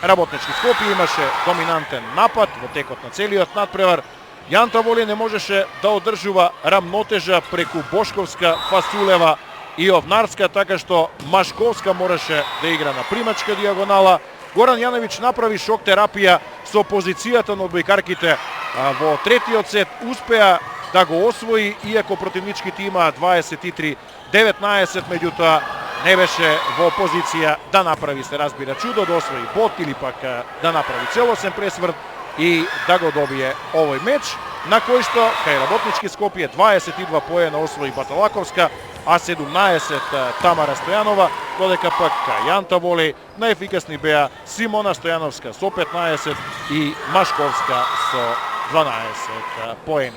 Работнички Скопје имаше доминантен напад во текот на целиот надпревар. Јанта Воли не можеше да одржува рамнотежа преку Бошковска, Фасулева и Овнарска, така што Машковска мораше да игра на примачка диагонала. Горан Јановиќ направи шок терапија со позицијата на одбојкарките во третиот сет, успеа да го освои, иако противничките имаа 23-19, меѓутоа не беше во позиција да направи, се разбира, чудо, да освои бот или пак да направи целосен пресврт и да го добие овој меч, на кој што кај Работнички Скопје 22 поена освои Баталаковска, а 17 Тамара Стојанова, додека пак Јанта Воли најефикасни беа Симона Стојановска со 15 и Машковска со 12 поени.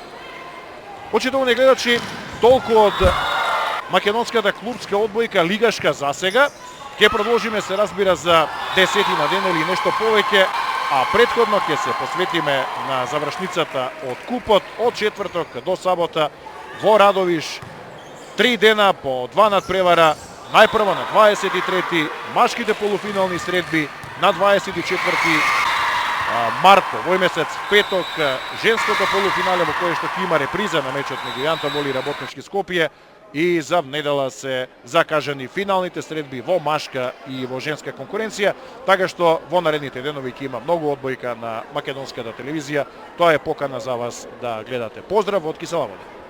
Почитувани гледачи, толку од македонската клубска одбојка лигашка за сега. Ќе продолжиме, се разбира, за 10 дена или нешто повеќе, а претходно ќе се посветиме на завршницата од купот од четврток до сабота во Радовиш. 3 дена по 2 надпревара, најпрво на 23 машките полуфинални средби, на 24 март, овој месец, петок, женското полуфинале во кое што ќе има реприза на мечот меѓу Јанта Воли и Работнички Скопје, и за недела се закажани финалните средби во машка и во женска конкуренција, така што во наредните денови ќе има многу одбојка на македонската телевизија. Тоа е покана за вас да гледате. Поздрав од Кисела вода.